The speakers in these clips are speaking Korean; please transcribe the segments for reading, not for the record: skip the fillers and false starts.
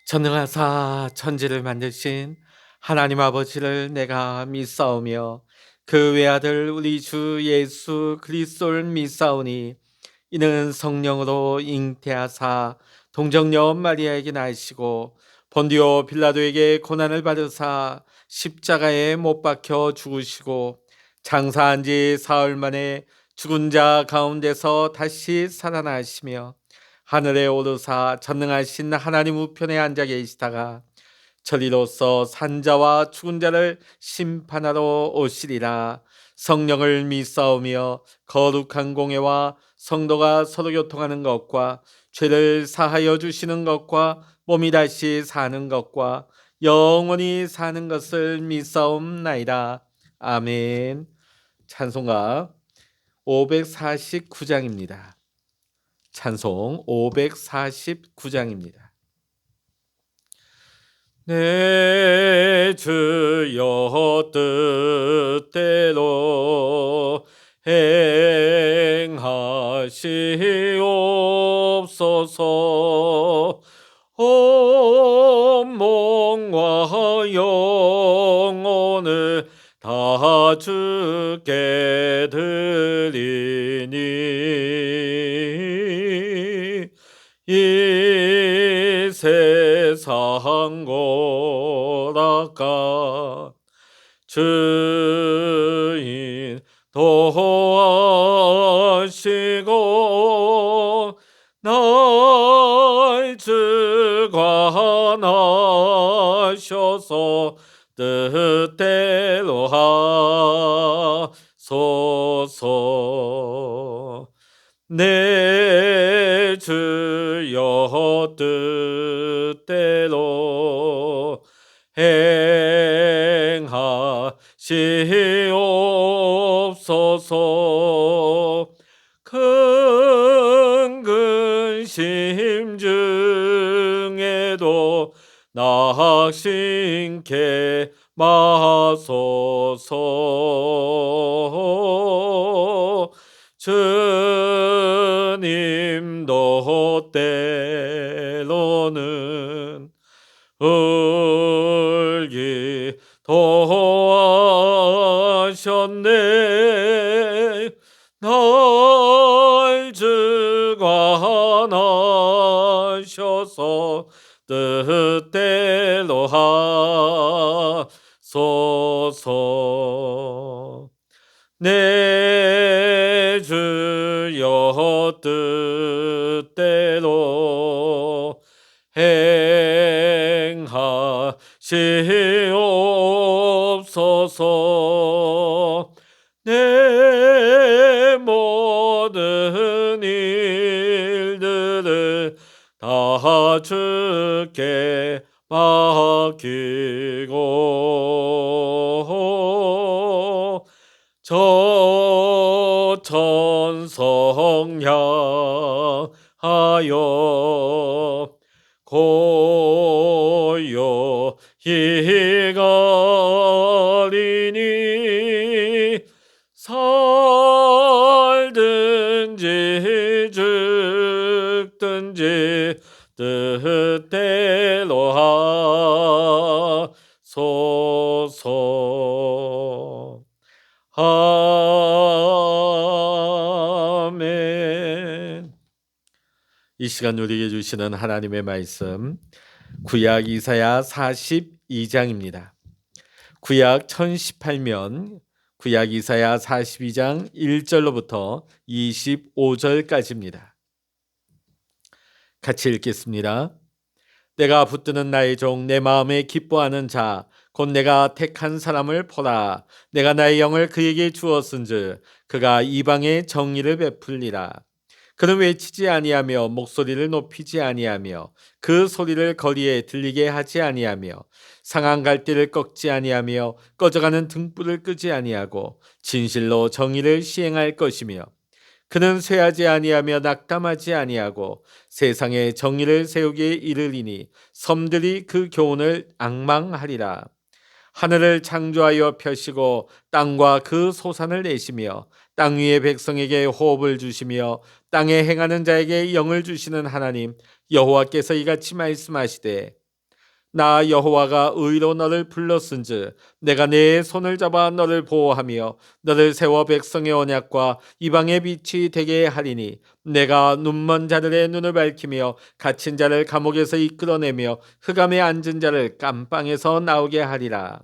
전능하사 천지를 만드신 하나님 아버지를 내가 믿사오며 그 외아들 우리 주 예수 그리스도를 믿사오니 이는 성령으로 잉태하사 동정녀 마리아에게 나시고 본디오 빌라도에게 고난을 받으사 십자가에 못 박혀 죽으시고 장사한 지 사흘 만에 죽은 자 가운데서 다시 살아나시며 하늘에 오르사 전능하신 하나님 우편에 앉아 계시다가 저리로서 산자와 죽은 자를 심판하러 오시리라. 성령을 믿사오며 거룩한 공회와 성도가 서로 교통하는 것과 죄를 사하여 주시는 것과 몸이 다시 사는 것과 영원히 사는 것을 믿사옵나이다. 아멘. 찬송가 549장입니다. 찬송 549장입니다. 내 주여 뜻대로 행하시옵소서. 온 몸과 영혼을 다 주께 드리니 이 세상 고락가 주인 도하시고 날 주관하셔서 뜻대로 하소서. 내 주여 뜻대로 행하시옵소서. 큰 근심 중에도 낙심케 마소서. 주님도 때로는 울기도 하셨네. 날 주관하셔서 뜻대로 하소서. 내 주여 뜻대로 행하시옵소서. 내 모든 일들을 다 주께 맡기고 저 천성 향하여 고요히 가리니 살든지 죽든지 뜻대로 하소서. 아멘. 이 시간 우리에게 주시는 하나님의 말씀 구약 이사야 42장입니다. 구약 1018면 구약 이사야 42장 1절로부터 25절까지입니다. 같이 읽겠습니다. 내가 붙드는 나의 종 내 마음에 기뻐하는 자 곧 내가 택한 사람을 보라. 내가 나의 영을 그에게 주었은즉 그가 이방에 정의를 베풀리라. 그는 외치지 아니하며 목소리를 높이지 아니하며 그 소리를 거리에 들리게 하지 아니하며 상한 갈대를 꺾지 아니하며 꺼져가는 등불을 끄지 아니하고 진실로 정의를 시행할 것이며 그는 쇠하지 아니하며 낙담하지 아니하고 세상에 정의를 세우기에 이르리니 섬들이 그 교훈을 앙망하리라. 하늘을 창조하여 펴시고 땅과 그 소산을 내시며 땅 위의 백성에게 호흡을 주시며 땅에 행하는 자에게 영을 주시는 하나님 여호와께서 이같이 말씀하시되 나 여호와가 의로 너를 불렀은즉 내가 내 손을 잡아 너를 보호하며 너를 세워 백성의 언약과 이방의 빛이 되게 하리니 내가 눈먼 자들의 눈을 밝히며 갇힌 자를 감옥에서 이끌어내며 흑암에 앉은 자를 깜방에서 나오게 하리라.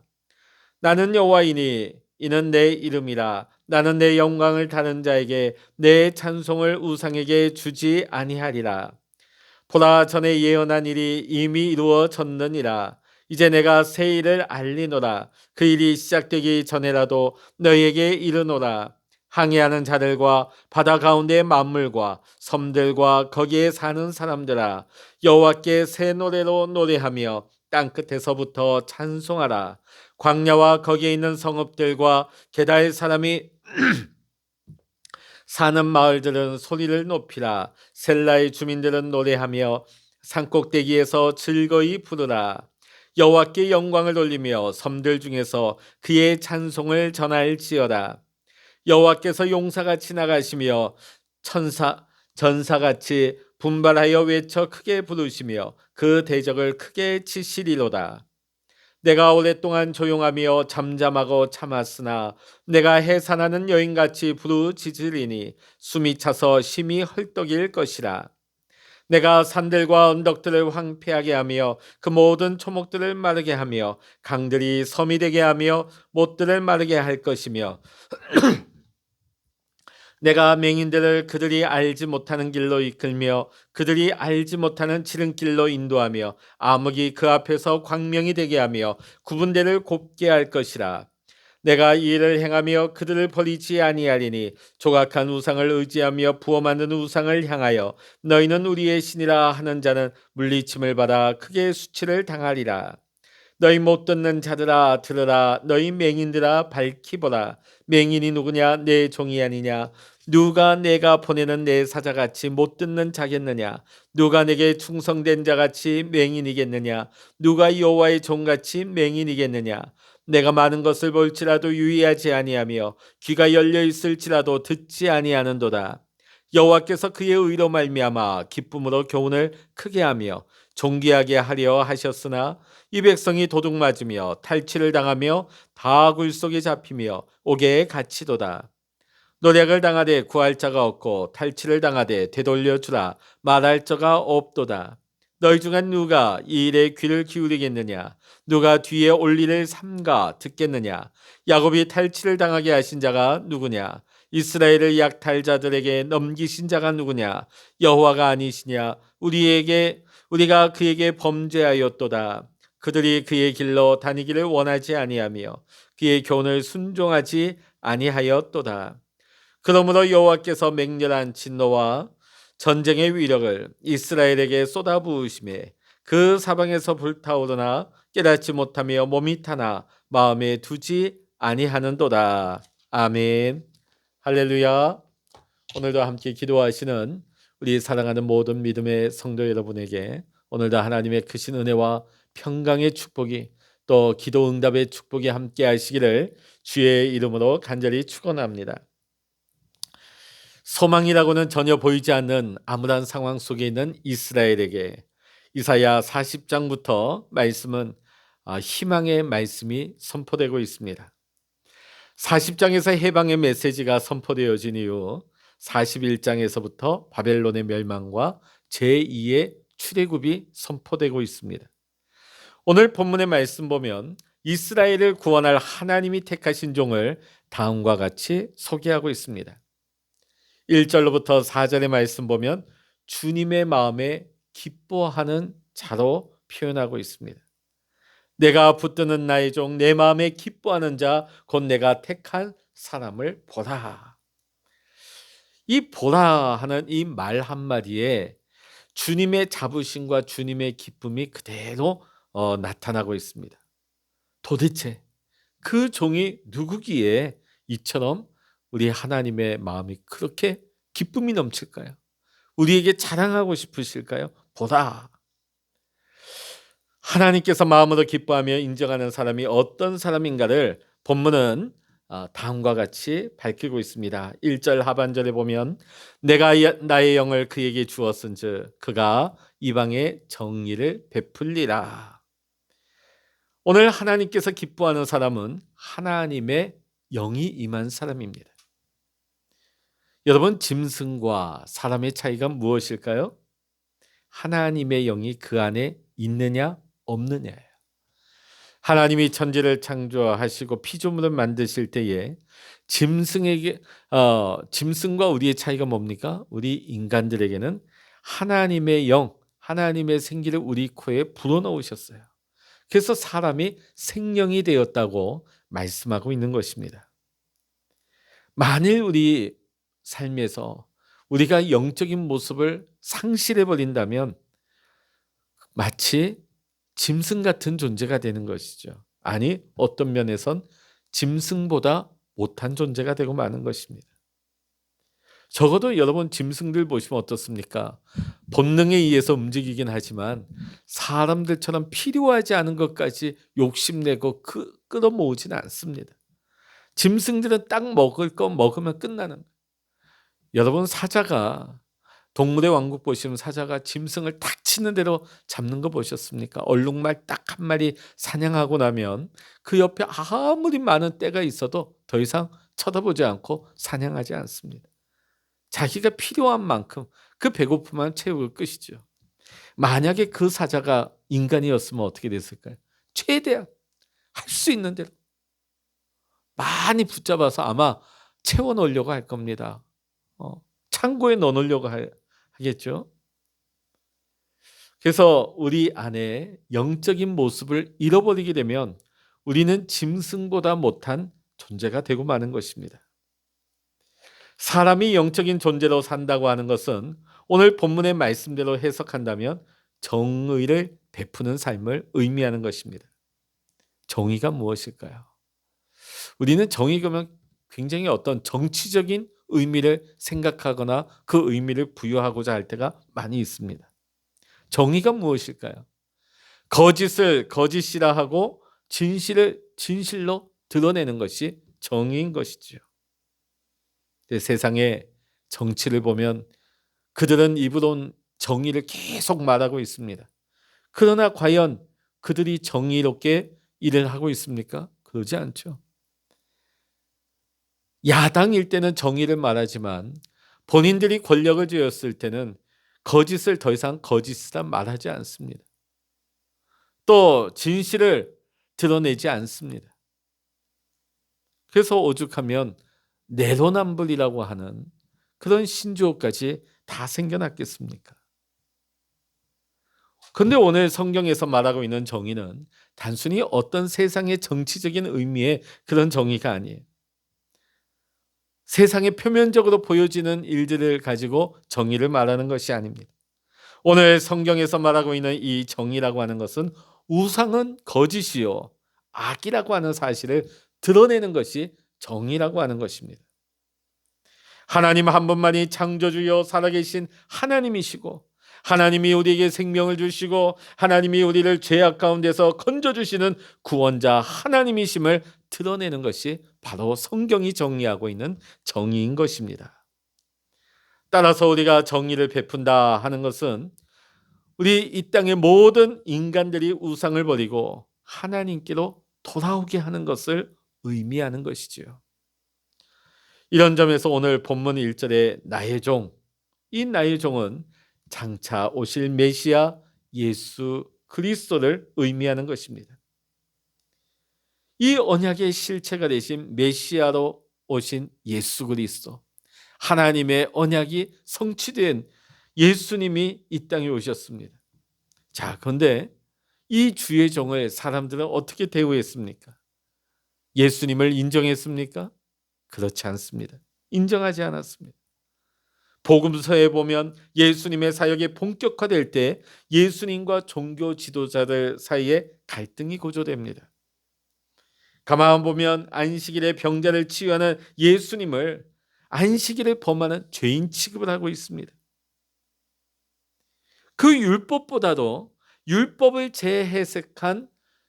나는 여호와이니 이는 내 이름이라. 나는 내 영광을 다른 자에게 내 찬송을 우상에게 주지 아니하리라. 보라, 전에 예언한 일이 이미 이루어졌느니라. 이제 내가 새 일을 알리노라. 그 일이 시작되기 전에라도 너희에게 이르노라. 항해하는 자들과 바다 가운데의 만물과 섬들과 거기에 사는 사람들아, 여호와께 새 노래로 노래하며 땅 끝에서부터 찬송하라. 광야와 거기에 있는 성읍들과 게다의 사람이 사는 마을들은 소리를 높이라. 셀라의 주민들은 노래하며 산꼭대기에서 즐거이 부르라. 여호와께 영광을 돌리며 섬들 중에서 그의 찬송을 전할지어다. 여호와께서 용사같이 나가시며 전사같이 분발하여 외쳐 크게 부르시며 그 대적을 크게 치시리로다. 내가 오랫동안 조용하며 잠잠하고 참았으나 내가 해산하는 여인같이 부르짖으리니 숨이 차서 심히 헐떡일 것이라. 내가 산들과 언덕들을 황폐하게 하며 그 모든 초목들을 마르게 하며 강들이 섬이 되게 하며 못들을 마르게 할 것이며 내가 맹인들을 그들이 알지 못하는 길로 이끌며 그들이 알지 못하는 지름길로 인도하며 암흑이 그 앞에서 광명이 되게 하며 구분대를 곱게 할 것이라. 내가 이 일을 행하며 그들을 버리지 아니하리니 조각한 우상을 의지하며 부어 만든 우상을 향하여 너희는 우리의 신이라 하는 자는 물리침을 받아 크게 수치를 당하리라. 너희 못 듣는 자들아 들으라. 너희 맹인들아 밝히 보라. 맹인이 누구냐? 내 종이 아니냐? 누가 내가 보내는 내 사자같이 못 듣는 자겠느냐? 누가 내게 충성된 자같이 맹인이겠느냐? 누가 여호와의 종같이 맹인이겠느냐? 내가 많은 것을 볼지라도 유의하지 아니하며 귀가 열려 있을지라도 듣지 아니하는도다. 여호와께서 그의 의로 말미암아 기쁨으로 교훈을 크게 하며 존귀하게 하려 하셨으나 이 백성이 도둑 맞으며 탈취를 당하며 다굴 속에 잡히며 옥에 갇히도다. 노략을 당하되 구할 자가 없고 탈취를 당하되 되돌려 주라 말할 자가 없도다. 너희 중에 누가 이 일에 귀를 기울이겠느냐? 누가 뒤에 올 일을 삼가 듣겠느냐? 야곱이 탈취를 당하게 하신 자가 누구냐? 이스라엘을 약탈자들에게 넘기신 자가 누구냐? 여호와가 아니시냐? 우리가 그에게 범죄하였도다. 그들이 그의 길로 다니기를 원하지 아니하며 그의 교훈을 순종하지 아니하였도다. 그러므로 여호와께서 맹렬한 진노와 전쟁의 위력을 이스라엘에게 쏟아부으심에 그 사방에서 불타오르나 깨닫지 못하며 몸이 타나 마음에 두지 아니하는도다. 아멘. 할렐루야. 오늘도 함께 기도하시는 우리 사랑하는 모든 믿음의 성도 여러분에게 오늘도 하나님의 크신 은혜와 평강의 축복이 또 기도 응답의 축복이 함께 하시기를 주의 이름으로 간절히 축원합니다. 소망이라고는 전혀 보이지 않는 암울한 상황 속에 있는 이스라엘에게 이사야 40장부터 말씀은 희망의 말씀이 선포되고 있습니다. 40장에서 해방의 메시지가 선포되어진 이후 41장에서부터 바벨론의 멸망과 제2의 출애굽이 선포되고 있습니다. 오늘 본문의 말씀 보면 이스라엘을 구원할 하나님이 택하신 종을 다음과 같이 소개하고 있습니다. 1절로부터 4절의 말씀 보면 주님의 마음에 기뻐하는 자로 표현하고 있습니다. 내가 붙드는 나의 종 내 마음에 기뻐하는 자 곧 내가 택한 사람을 보라. 이 보라 하는 이 말 한마디에 주님의 자부심과 주님의 기쁨이 그대로 나타나고 있습니다. 도대체 그 종이 누구기에 이처럼 우리 하나님의 마음이 그렇게 기쁨이 넘칠까요? 우리에게 자랑하고 싶으실까요? 보라. 하나님께서 마음으로 기뻐하며 인정하는 사람이 어떤 사람인가를 본문은 다음과 같이 밝히고 있습니다. 1절 하반절에 보면 내가 나의 영을 그에게 주었은즉 그가 이방에 정의를 베풀리라. 오늘 하나님께서 기뻐하는 사람은 하나님의 영이 임한 사람입니다. 여러분, 짐승과 사람의 차이가 무엇일까요? 하나님의 영이 그 안에 있느냐 없느냐예요. 하나님이 천지를 창조하시고 피조물을 만드실 때에 짐승과 우리의 차이가 뭡니까? 우리 인간들에게는 하나님의 영, 하나님의 생기를 우리 코에 불어넣으셨어요. 그래서 사람이 생명이 되었다고 말씀하고 있는 것입니다. 만일 우리 삶에서 우리가 영적인 모습을 상실해 버린다면 마치 짐승 같은 존재가 되는 것이죠. 아니, 어떤 면에선 짐승보다 못한 존재가 되고 마는 것입니다. 적어도 여러분, 짐승들 보시면 어떻습니까? 본능에 의해서 움직이긴 하지만 사람들처럼 필요하지 않은 것까지 욕심내고 끌어모으지는 않습니다. 짐승들은 딱 먹을 거 먹으면 끝나는 거예요. 여러분, 사자가, 동물의 왕국 보시면 사자가 짐승을 탁 치는 대로 잡는 거 보셨습니까? 얼룩말 딱 한 마리 사냥하고 나면 그 옆에 아무리 많은 떼가 있어도 더 이상 쳐다보지 않고 사냥하지 않습니다. 자기가 필요한 만큼 그 배고픔만 채우고 끝이죠. 만약에 그 사자가 인간이었으면 어떻게 됐을까요? 최대한 할 수 있는 대로 많이 붙잡아서 아마 채워 넣으려고 할 겁니다. 창고에 넣어 놓으려고 하겠죠. 그래서 우리 안에 영적인 모습을 잃어버리게 되면 우리는 짐승보다 못한 존재가 되고 마는 것입니다. 사람이 영적인 존재로 산다고 하는 것은 오늘 본문의 말씀대로 해석한다면 정의를 베푸는 삶을 의미하는 것입니다. 정의가 무엇일까요? 우리는 정의 그러면 굉장히 어떤 정치적인 의미를 생각하거나 그 의미를 부여하고자 할 때가 많이 있습니다. 정의가 무엇일까요? 거짓을 거짓이라 하고 진실을 진실로 드러내는 것이 정의인 것이죠. 세상의 정치를 보면 그들은 입으론 정의를 계속 말하고 있습니다. 그러나 과연 그들이 정의롭게 일을 하고 있습니까? 그러지 않죠. 야당일 때는 정의를 말하지만 본인들이 권력을 쥐었을 때는 거짓을 더 이상 거짓이라 말하지 않습니다. 또 진실을 드러내지 않습니다. 그래서 오죽하면 내로남불이라고 하는 그런 신조어까지 다 생겨났겠습니까? 그런데 오늘 성경에서 말하고 있는 정의는 단순히 어떤 세상의 정치적인 의미의 그런 정의가 아니에요. 세상에 표면적으로 보여지는 일들을 가지고 정의를 말하는 것이 아닙니다. 오늘 성경에서 말하고 있는 이 정의라고 하는 것은 우상은 거짓이요 악이라고 하는 사실을 드러내는 것이 정의라고 하는 것입니다. 하나님 한 분만이 창조주요 살아계신 하나님이시고 하나님이 우리에게 생명을 주시고 하나님이 우리를 죄악 가운데서 건져주시는 구원자 하나님이심을 드러내는 것이 바로 성경이 정의하고 있는 정의인 것입니다. 따라서 우리가 정의를 베푼다 하는 것은 우리 이 땅의 모든 인간들이 우상을 버리고 하나님께로 돌아오게 하는 것을 의미하는 것이지요. 이런 점에서 오늘 본문 1절에 나의 종, 이 나의 종은 장차 오실 메시아 예수 그리스도를 의미하는 것입니다. 이 언약의 실체가 되신 메시아로 오신 예수 그리스도, 하나님의 언약이 성취된 예수님이 이 땅에 오셨습니다. 자, 그런데 이 주의 종을 사람들은 어떻게 대우했습니까? 예수님을 인정했습니까? 그렇지 않습니다. 인정하지 않았습니다. 복음서에 보면 예수님의 사역이 본격화될 때 예수님과 종교 지도자들 사이에 갈등이 고조됩니다. 가만 보면 안식일에 병자를 치유하는 예수님을 안식일에 범하는 죄인 취급을 하고 있습니다. 그 율법보다도 율법을 재해석한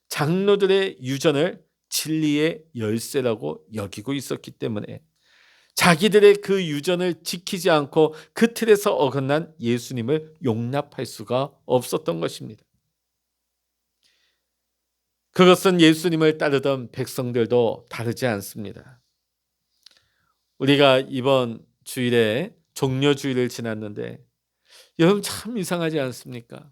장로들의 유전을 진리의 열쇠라고 여기고 있었기 때문에 자기들의 그 유전을 지키지 않고 그 틀에서 어긋난 예수님을 용납할 수가 없었던 것입니다. 그것은 예수님을 따르던 백성들도 다르지 않습니다. 우리가 이번 주일에 종려주일을 지났는데 여러분 참 이상하지 않습니까?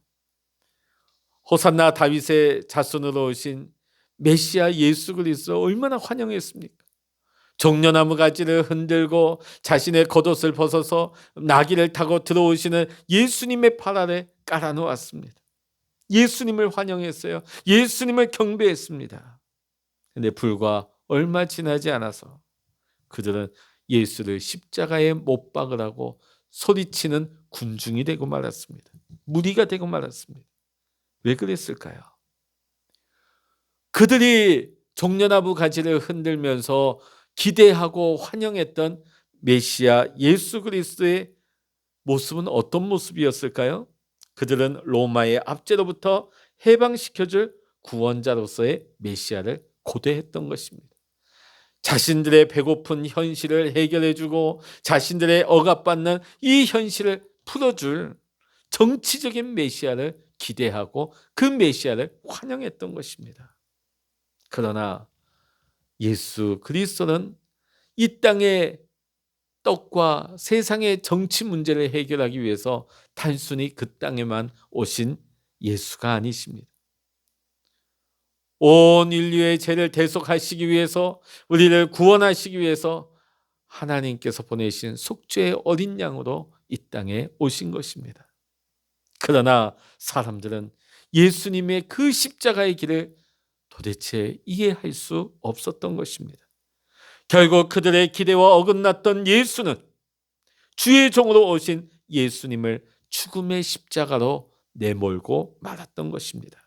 호산나 다윗의 자손으로 오신 메시아 예수 그리스도 얼마나 환영했습니까? 종려나무 가지를 흔들고 자신의 겉옷을 벗어서 나귀를 타고 들어오시는 예수님의 발 아래 깔아놓았습니다. 예수님을 환영했어요. 예수님을 경배했습니다. 근데 불과 얼마 지나지 않아서 그들은 예수를 십자가에 못 박으라고 소리치는 군중이 되고 말았습니다. 무리가 되고 말았습니다. 왜 그랬을까요? 그들이 종려나무 가지를 흔들면서 기대하고 환영했던 메시아 예수 그리스도의 모습은 어떤 모습이었을까요? 그들은 로마의 압제로부터 해방시켜줄 구원자로서의 메시아를 고대했던 것입니다. 자신들의 배고픈 현실을 해결해주고 자신들의 억압받는 이 현실을 풀어줄 정치적인 메시아를 기대하고 그 메시아를 환영했던 것입니다. 그러나 예수 그리스도는 이 땅의 떡과 세상의 정치 문제를 해결하기 위해서 단순히 그 땅에만 오신 예수가 아니십니다. 온 인류의 죄를 대속하시기 위해서, 우리를 구원하시기 위해서 하나님께서 보내신 속죄의 어린 양으로 이 땅에 오신 것입니다. 그러나 사람들은 예수님의 그 십자가의 길을 도대체 이해할 수 없었던 것입니다. 결국 그들의 기대와 어긋났던 예수는 주의 종으로 오신 예수님을 죽음의 십자가로 내몰고 말았던 것입니다.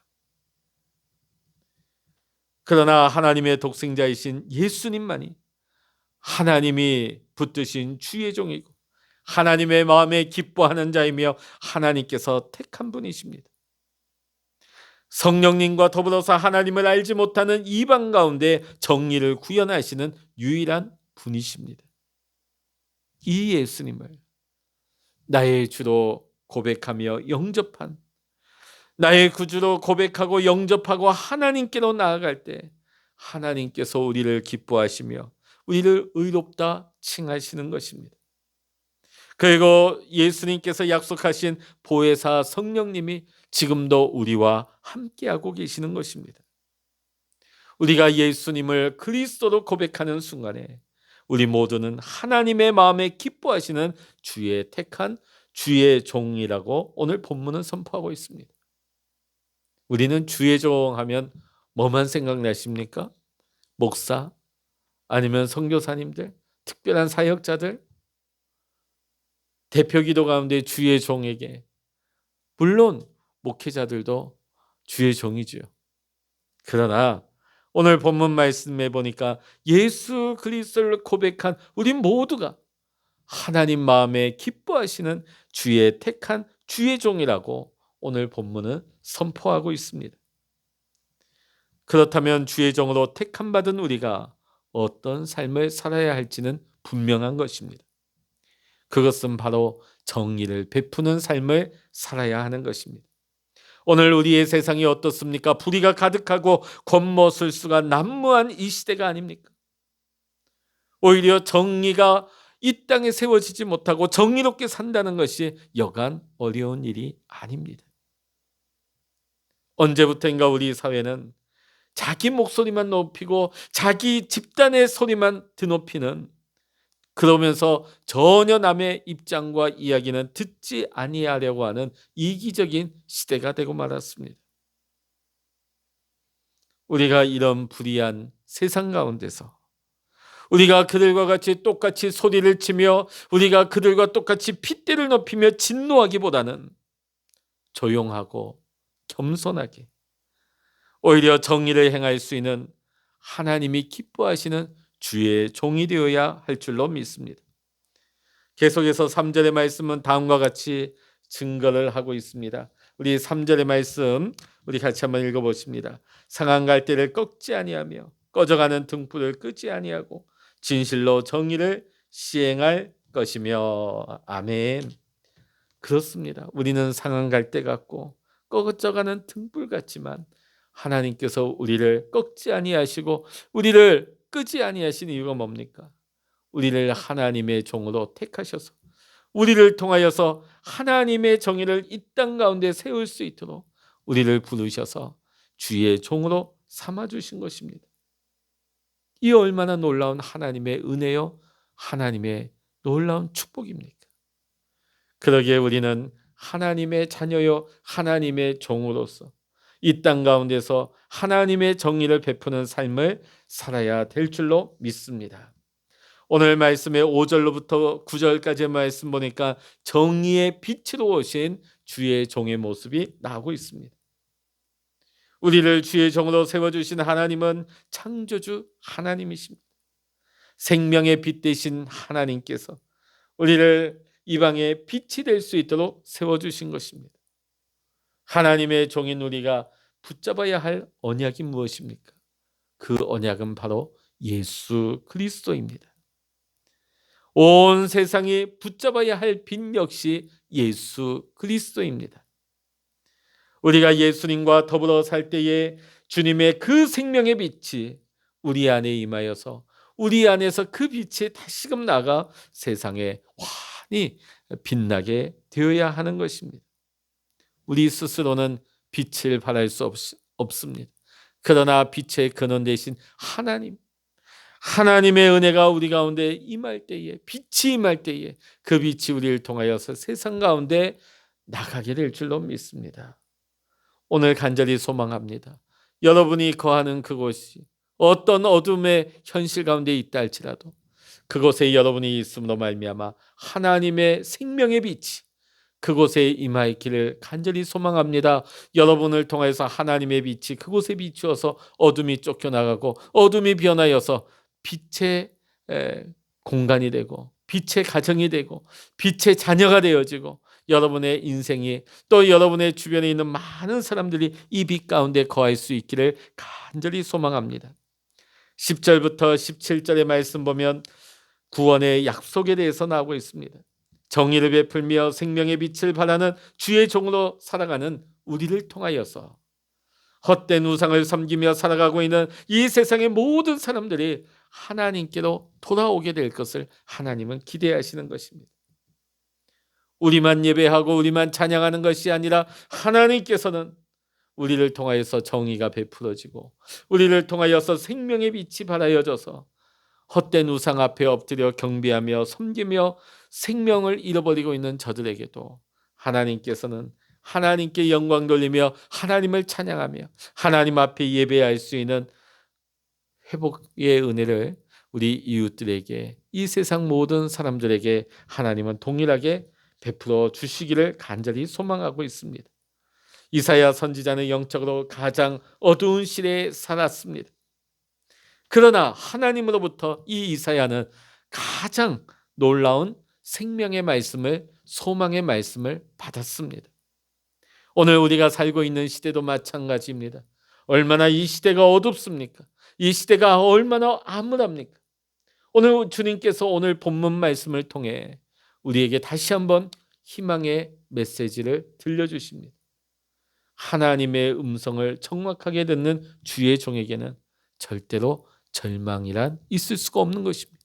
그러나 하나님의 독생자이신 예수님만이 하나님이 붙드신 주의 종이고 하나님의 마음에 기뻐하는 자이며 하나님께서 택한 분이십니다. 성령님과 더불어서 하나님을 알지 못하는 이방 가운데 정의를 구현하시는 유일한 분이십니다. 이 예수님을 나의 주로 고백하며 영접한, 나의 구주로 고백하고 영접하고 하나님께로 나아갈 때 하나님께서 우리를 기뻐하시며 우리를 의롭다 칭하시는 것입니다. 그리고 예수님께서 약속하신 보혜사 성령님이 지금도 우리와 함께하고 계시는 것입니다. 우리가 예수님을 그리스도로 고백하는 순간에 우리 모두는 하나님의 마음에 기뻐하시는 주의 택한 주의 종이라고 오늘 본문은 선포하고 있습니다. 우리는 주의 종 하면 뭐만 생각나십니까? 목사? 아니면 선교사님들? 특별한 사역자들? 대표기도 가운데 주의 종에게, 물론 목회자들도 주의 종이지요. 그러나 오늘 본문 말씀에 보니까 예수 그리스도를 고백한 우리 모두가 하나님 마음에 기뻐하시는 주의 택한 주의 종이라고 오늘 본문은 선포하고 있습니다. 그렇다면 주의 종으로 택함 받은 우리가 어떤 삶을 살아야 할지는 분명한 것입니다. 그것은 바로 정의를 베푸는 삶을 살아야 하는 것입니다. 오늘 우리의 세상이 어떻습니까? 불의가 가득하고 권모술수가 난무한 이 시대가 아닙니까? 오히려 정의가 이 땅에 세워지지 못하고 정의롭게 산다는 것이 여간 어려운 일이 아닙니다. 언제부터인가 우리 사회는 자기 목소리만 높이고 자기 집단의 소리만 드높이는, 그러면서 전혀 남의 입장과 이야기는 듣지 아니하려고 하는 이기적인 시대가 되고 말았습니다. 우리가 이런 불의한 세상 가운데서 우리가 그들과 같이 똑같이 소리를 치며 우리가 그들과 똑같이 핏대를 높이며 진노하기보다는 조용하고 겸손하게 오히려 정의를 행할 수 있는 하나님이 기뻐하시는 주의 종이 되어야 할 줄로 믿습니다. 계속해서 3절의 말씀은 다음과 같이 증거를 하고 있습니다. 우리 3절의 말씀 우리 같이 한번 읽어보십니다. 상한 갈대를 꺾지 아니하며 꺼져가는 등불을 끄지 아니하고 진실로 정의를 시행할 것이며. 아멘. 그렇습니다. 우리는 상한 갈대 같고 꺼져가는 등불 같지만 하나님께서 우리를 꺾지 아니하시고 우리를 끄지 아니하신 이유가 뭡니까? 우리를 하나님의 종으로 택하셔서 우리를 통하여서 하나님의 정의를 이 땅 가운데 세울 수 있도록 우리를 부르셔서 주의 종으로 삼아 주신 것입니다. 이 얼마나 놀라운 하나님의 은혜요, 하나님의 놀라운 축복입니까? 그러기에 우리는 하나님의 자녀요, 하나님의 종으로서 이 땅 가운데서 하나님의 정의를 베푸는 삶을 살아야 될 줄로 믿습니다. 오늘 말씀의 5절로부터 9절까지의 말씀 보니까 정의의 빛으로 오신 주의 종의 모습이 나오고 있습니다. 우리를 주의 종으로 세워주신 하나님은 창조주 하나님이십니다. 생명의 빛 되신 하나님께서 우리를 이방의 빛이 될 수 있도록 세워주신 것입니다. 하나님의 종인 우리가 붙잡아야 할 언약이 무엇입니까? 그 언약은 바로 예수 그리스도입니다. 온 세상이 붙잡아야 할 빛 역시 예수 그리스도입니다. 우리가 예수님과 더불어 살 때에 주님의 그 생명의 빛이 우리 안에 임하여서 우리 안에서 그 빛이 다시금 나가 세상에 환히 빛나게 되어야 하는 것입니다. 우리 스스로는 빛을 발할 수 없습니다. 그러나 빛의 근원 되신 하나님의 은혜가 우리 가운데 임할 때에, 빛이 임할 때에 그 빛이 우리를 통하여서 세상 가운데 나가게 될 줄로 믿습니다. 오늘 간절히 소망합니다. 여러분이 거하는 그곳이 어떤 어둠의 현실 가운데 있다 할지라도 그곳에 여러분이 있음으로 말미암아 하나님의 생명의 빛이 그곳에 임하기를 간절히 소망합니다. 여러분을 통해서 하나님의 빛이 그곳에 비추어서 어둠이 쫓겨나가고 어둠이 변하여서 빛의 공간이 되고 빛의 가정이 되고 빛의 자녀가 되어지고 여러분의 인생이 또 여러분의 주변에 있는 많은 사람들이 이 빛 가운데 거할 수 있기를 간절히 소망합니다. 10절부터 17절의 말씀 보면 구원의 약속에 대해서 나오고 있습니다. 정의를 베풀며 생명의 빛을 발하는 주의 종으로 살아가는 우리를 통하여서 헛된 우상을 섬기며 살아가고 있는 이 세상의 모든 사람들이 하나님께로 돌아오게 될 것을 하나님은 기대하시는 것입니다. 우리만 예배하고 우리만 찬양하는 것이 아니라 하나님께서는 우리를 통하여서 정의가 베풀어지고 우리를 통하여서 생명의 빛이 발하여져서 헛된 우상 앞에 엎드려 경배하며 섬기며 생명을 잃어버리고 있는 저들에게도 하나님께서는 하나님께 영광 돌리며 하나님을 찬양하며 하나님 앞에 예배할 수 있는 회복의 은혜를 우리 이웃들에게, 이 세상 모든 사람들에게 하나님은 동일하게 베풀어 주시기를 간절히 소망하고 있습니다. 이사야 선지자는 영적으로 가장 어두운 시대에 살았습니다. 그러나 하나님으로부터 이 이사야는 가장 놀라운 생명의 말씀을, 소망의 말씀을 받았습니다. 오늘 우리가 살고 있는 시대도 마찬가지입니다. 얼마나 이 시대가 어둡습니까? 이 시대가 얼마나 암울합니까? 오늘 주님께서 오늘 본문 말씀을 통해 우리에게 다시 한번 희망의 메시지를 들려주십니다. 하나님의 음성을 정확하게 듣는 주의 종에게는 절대로 절망이란 있을 수가 없는 것입니다.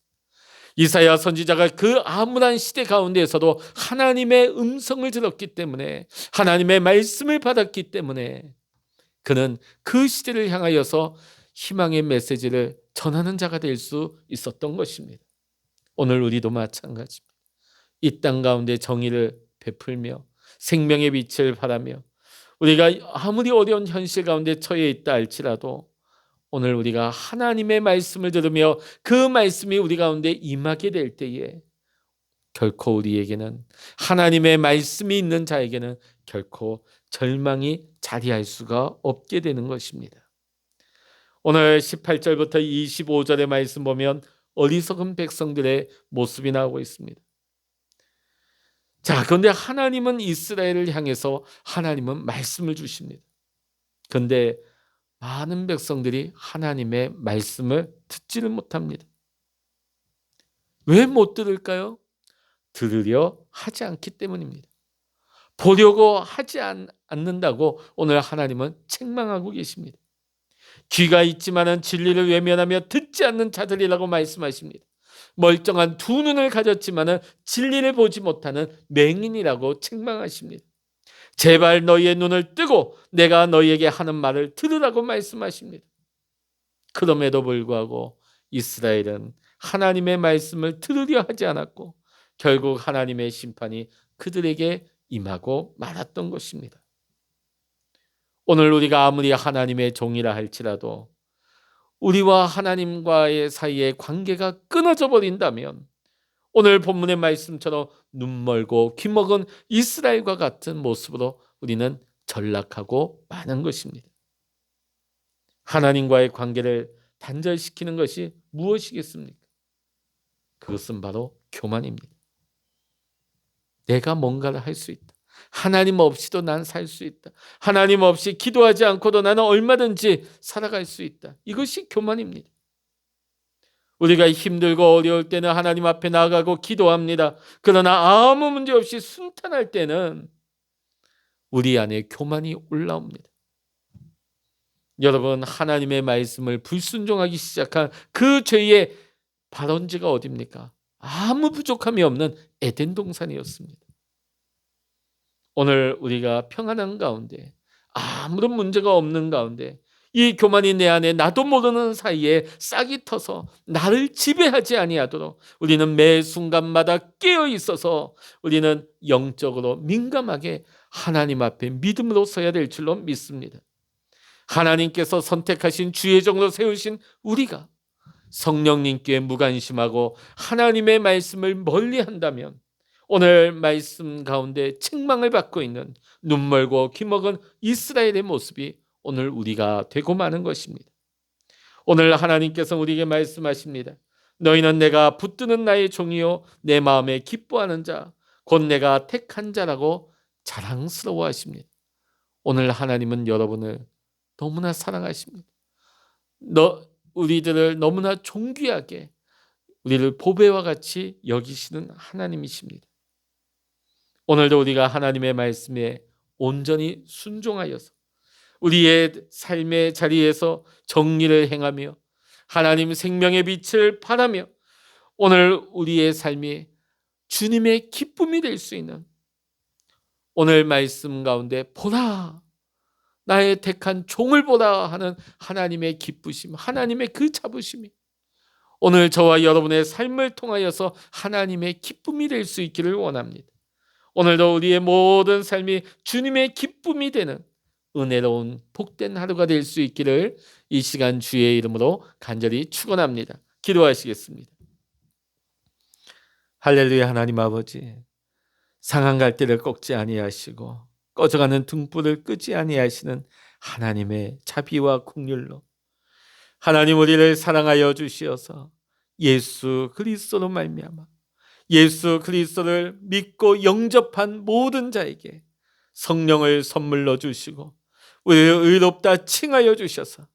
이사야 선지자가 그 암울한 시대 가운데에서도 하나님의 음성을 들었기 때문에, 하나님의 말씀을 받았기 때문에 그는 그 시대를 향하여서 희망의 메시지를 전하는 자가 될 수 있었던 것입니다. 오늘 우리도 마찬가지입니다. 이 땅 가운데 정의를 베풀며 생명의 빛을 발하며 우리가 아무리 어려운 현실 가운데 처해 있다 할지라도 오늘 우리가 하나님의 말씀을 들으며 그 말씀이 우리 가운데 임하게 될 때에 결코 우리에게는, 하나님의 말씀이 있는 자에게는 결코 절망이 자리할 수가 없게 되는 것입니다. 오늘 18절부터 25절의 말씀 보면 어리석은 백성들의 모습이 나오고 있습니다. 자, 그런데 하나님은 이스라엘을 향해서 하나님은 말씀을 주십니다. 그런데 많은 백성들이 하나님의 말씀을 듣지를 못합니다. 왜 못 들을까요? 들으려 하지 않기 때문입니다. 보려고 하지 않는다고 오늘 하나님은 책망하고 계십니다. 귀가 있지만은 진리를 외면하며 듣지 않는 자들이라고 말씀하십니다. 멀쩡한 두 눈을 가졌지만은 진리를 보지 못하는 맹인이라고 책망하십니다. 제발 너희의 눈을 뜨고 내가 너희에게 하는 말을 들으라고 말씀하십니다. 그럼에도 불구하고 이스라엘은 하나님의 말씀을 들으려 하지 않았고 결국 하나님의 심판이 그들에게 임하고 말았던 것입니다. 오늘 우리가 아무리 하나님의 종이라 할지라도 우리와 하나님과의 사이의 관계가 끊어져 버린다면 오늘 본문의 말씀처럼 눈멀고 귀먹은 이스라엘과 같은 모습으로 우리는 전락하고 마는 것입니다. 하나님과의 관계를 단절시키는 것이 무엇이겠습니까? 그것은 바로 교만입니다. 내가 뭔가를 할 수 있다. 하나님 없이도 난 살 수 있다. 하나님 없이 기도하지 않고도 나는 얼마든지 살아갈 수 있다. 이것이 교만입니다. 우리가 힘들고 어려울 때는 하나님 앞에 나아가고 기도합니다. 그러나 아무 문제 없이 순탄할 때는 우리 안에 교만이 올라옵니다. 여러분, 하나님의 말씀을 불순종하기 시작한 그 죄의 발원지가 어디입니까? 아무 부족함이 없는 에덴 동산이었습니다. 오늘 우리가 평안한 가운데 아무런 문제가 없는 가운데 이 교만이 내 안에 나도 모르는 사이에 싹이 터서 나를 지배하지 아니하도록 우리는 매 순간마다 깨어 있어서 우리는 영적으로 민감하게 하나님 앞에 믿음으로 서야 될 줄로 믿습니다. 하나님께서 선택하신 주의 종으로 세우신 우리가 성령님께 무관심하고 하나님의 말씀을 멀리한다면 오늘 말씀 가운데 책망을 받고 있는 눈멀고 귀먹은 이스라엘의 모습이 오늘 우리가 되고 마는 것입니다. 오늘 하나님께서 우리에게 말씀하십니다. 너희는 내가 붙드는 나의 종이요 내 마음에 기뻐하는 자 곧 내가 택한 자라고 자랑스러워하십니다. 오늘 하나님은 여러분을 너무나 사랑하십니다. 우리들을 너무나 존귀하게 우리를 보배와 같이 여기시는 하나님이십니다. 오늘도 우리가 하나님의 말씀에 온전히 순종하여서 우리의 삶의 자리에서 정리를 행하며 하나님 생명의 빛을 발하며 오늘 우리의 삶이 주님의 기쁨이 될 수 있는 오늘 말씀 가운데 보라 나의 택한 종을 보라 하는 하나님의 기쁘심, 하나님의 그 자부심이 오늘 저와 여러분의 삶을 통하여서 하나님의 기쁨이 될 수 있기를 원합니다. 오늘도 우리의 모든 삶이 주님의 기쁨이 되는 은혜로운 복된 하루가 될 수 있기를 이 시간 주의 이름으로 간절히 축원합니다. 기도하시겠습니다. 할렐루야. 하나님 아버지, 상한 갈대를 꺾지 아니하시고 꺼져가는 등불을 끄지 아니하시는 하나님의 자비와 긍휼로 하나님 우리를 사랑하여 주시어서 예수 그리스도로 말미암아 예수 그리스도를 믿고 영접한 모든 자에게 성령을 선물로 주시고 우리를 의롭다 칭하여 주셔서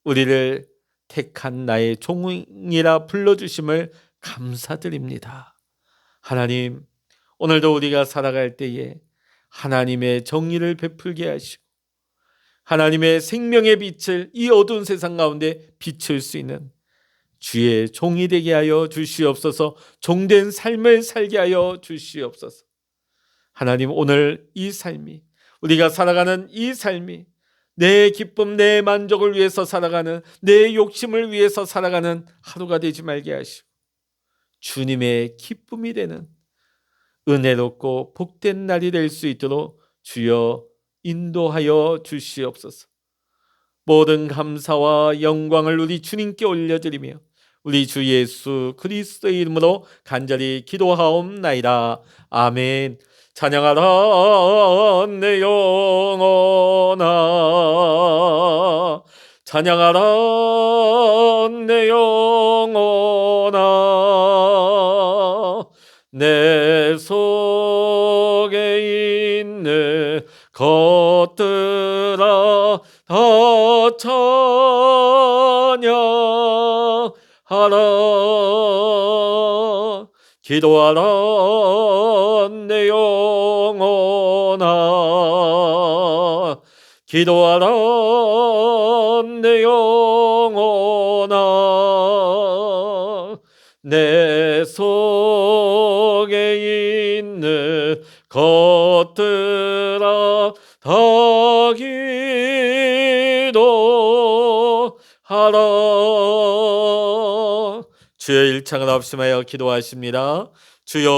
우리를 택한 나의 종이라 불러주심을 감사드립니다. 하나님, 오늘도 우리가 살아갈 때에 하나님의 정의를 베풀게 하시고 하나님의 생명의 빛을 이 어두운 세상 가운데 비출 수 있는 주의 종이 되게 하여 주시옵소서. 종된 삶을 살게 하여 주시옵소서. 하나님, 오늘 이 삶이 우리가 살아가는 이 삶이 내 기쁨, 내 만족을 위해서 살아가는 내 욕심을 위해서 살아가는 하루가 되지 말게 하시고 주님의 기쁨이 되는 은혜롭고 복된 날이 될 수 있도록 주여 인도하여 주시옵소서. 모든 감사와 영광을 우리 주님께 올려드리며 우리 주 예수 그리스도의 이름으로 간절히 기도하옵나이다. 아멘. 찬양하라 내 영혼아, 찬양하라 내 영혼아, 내 속에 있는 것들아 다 찬양하라. 기도하라 내 영혼아, 기도하라 내 영혼아, 내 속에 있는 것들아 다 기도하라. 주의 일창을 합심하여 기도하십니다. 주여